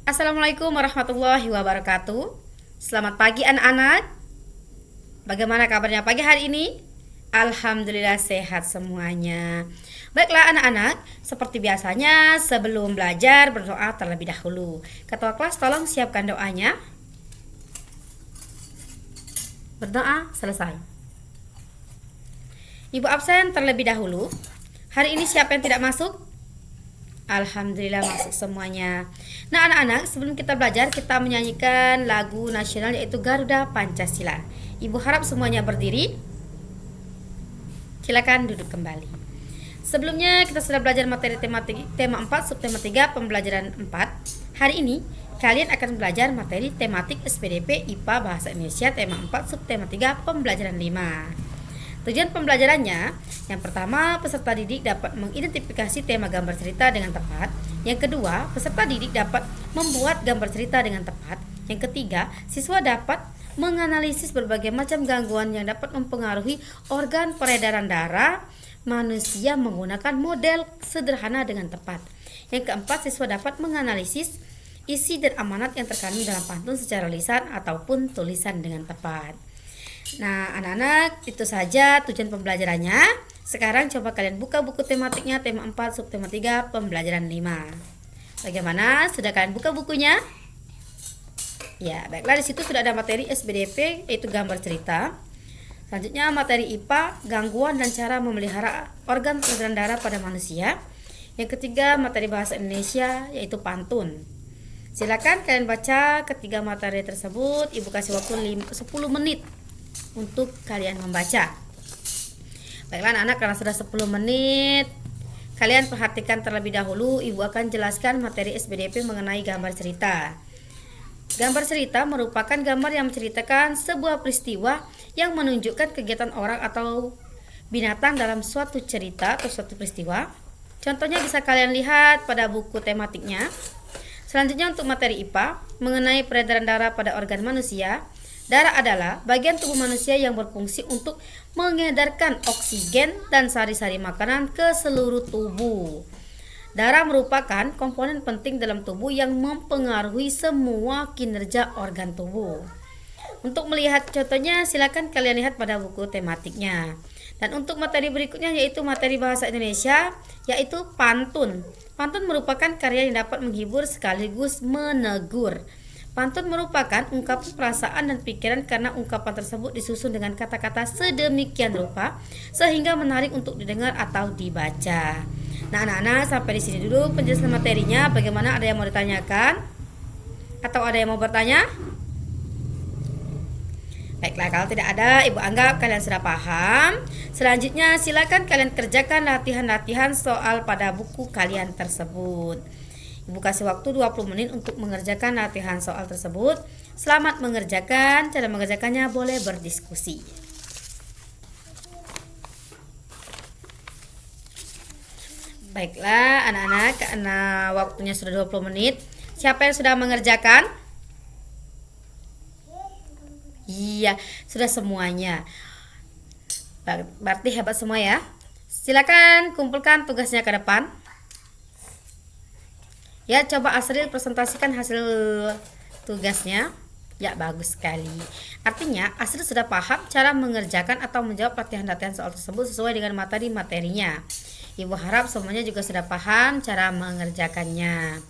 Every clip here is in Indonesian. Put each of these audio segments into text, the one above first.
Assalamualaikum warahmatullahi wabarakatuh. Selamat pagi anak-anak. Bagaimana kabarnya pagi hari ini? Alhamdulillah sehat semuanya. Baiklah anak-anak, seperti biasanya sebelum belajar berdoa terlebih dahulu. Ketua kelas tolong siapkan doanya. Berdoa selesai. Ibu absen terlebih dahulu. Hari ini siapa yang tidak masuk? Alhamdulillah masuk semuanya. Nah anak-anak, sebelum kita belajar kita menyanyikan lagu nasional yaitu Garuda Pancasila. Ibu harap semuanya berdiri. Silakan duduk kembali. Sebelumnya kita sudah belajar materi tema 4 subtema 3 pembelajaran 4. Hari ini kalian akan belajar materi tematik SPDP IPA Bahasa Indonesia tema 4 subtema 3 pembelajaran 5. Tujuan pembelajarannya, yang pertama, peserta didik dapat mengidentifikasi tema gambar cerita dengan tepat. Yang kedua, peserta didik dapat membuat gambar cerita dengan tepat. Yang ketiga, siswa dapat menganalisis berbagai macam gangguan yang dapat mempengaruhi organ peredaran darah manusia menggunakan model sederhana dengan tepat. Yang keempat, siswa dapat menganalisis isi dan amanat yang terkandung dalam pantun secara lisan ataupun tulisan dengan tepat. Nah anak-anak, itu saja tujuan pembelajarannya. Sekarang coba kalian buka buku tematiknya tema 4 subtema 3 pembelajaran 5. Bagaimana? Sudah kalian buka bukunya? Ya, baiklah, di situ sudah ada materi SPDP yaitu gambar cerita. Selanjutnya materi IPA, gangguan dan cara memelihara organ peredaran darah pada manusia. Yang ketiga materi bahasa Indonesia yaitu pantun. Silakan kalian baca ketiga materi tersebut. Ibu kasih waktu 10 menit untuk kalian membaca. Baiklah anak-anak, karena sudah 10 menit, kalian perhatikan terlebih dahulu. Ibu akan jelaskan materi SPDP mengenai gambar cerita. Gambar cerita merupakan gambar yang menceritakan sebuah peristiwa yang menunjukkan kegiatan orang atau binatang dalam suatu cerita atau suatu peristiwa. Contohnya bisa kalian lihat pada buku tematiknya. Selanjutnya untuk materi IPA mengenai peredaran darah pada organ manusia. Darah adalah bagian tubuh manusia yang berfungsi untuk mengedarkan oksigen dan sari-sari makanan ke seluruh tubuh. Darah merupakan komponen penting dalam tubuh yang mempengaruhi semua kinerja organ tubuh. Untuk melihat contohnya, silakan kalian lihat pada buku tematiknya. Dan untuk materi berikutnya yaitu materi bahasa Indonesia, yaitu pantun. Pantun merupakan karya yang dapat menghibur sekaligus menegur. Pantun merupakan ungkapan perasaan dan pikiran karena ungkapan tersebut disusun dengan kata-kata sedemikian rupa sehingga menarik untuk didengar atau dibaca. Nah anak-anak, sampai di sini dulu penjelasan materinya. Bagaimana, ada yang mau ditanyakan? Atau ada yang mau bertanya? Baiklah, kalau tidak ada, ibu anggap kalian sudah paham. Selanjutnya silakan kalian kerjakan latihan-latihan soal pada buku kalian tersebut. Ibu kasih waktu 20 menit untuk mengerjakan latihan soal tersebut. Selamat mengerjakan. Cara mengerjakannya boleh berdiskusi. Baiklah anak-anak, karena waktunya sudah 20 menit. Siapa yang sudah mengerjakan? Iya, sudah semuanya. Berarti hebat semua ya. Silakan kumpulkan tugasnya ke depan. Ya, coba Asril presentasikan hasil tugasnya. Ya, bagus sekali. Artinya, Asril sudah paham cara mengerjakan atau menjawab latihan-latihan soal tersebut sesuai dengan materi-materinya. Ibu harap semuanya juga sudah paham cara mengerjakannya.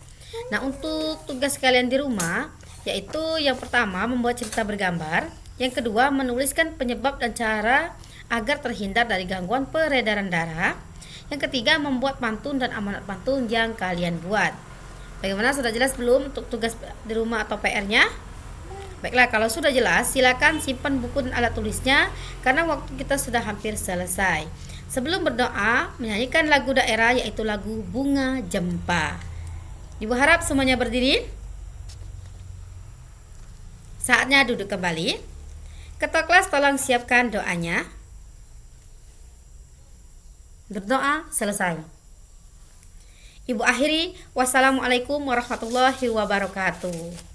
Nah, untuk tugas kalian di rumah, yaitu yang pertama membuat cerita bergambar, yang kedua menuliskan penyebab dan cara agar terhindar dari gangguan peredaran darah, yang ketiga membuat pantun dan amanat pantun yang kalian buat. Bagaimana, sudah jelas belum untuk tugas di rumah atau PR-nya? Baiklah, kalau sudah jelas, silakan simpan buku dan alat tulisnya karena waktu kita sudah hampir selesai. Sebelum berdoa, menyanyikan lagu daerah yaitu lagu Bunga Jempa. Ibu harap semuanya berdiri. Saatnya duduk kembali. Ketua kelas tolong siapkan doanya. Berdoa selesai. Ibu akhiri, wassalamualaikum warahmatullahi wabarakatuh.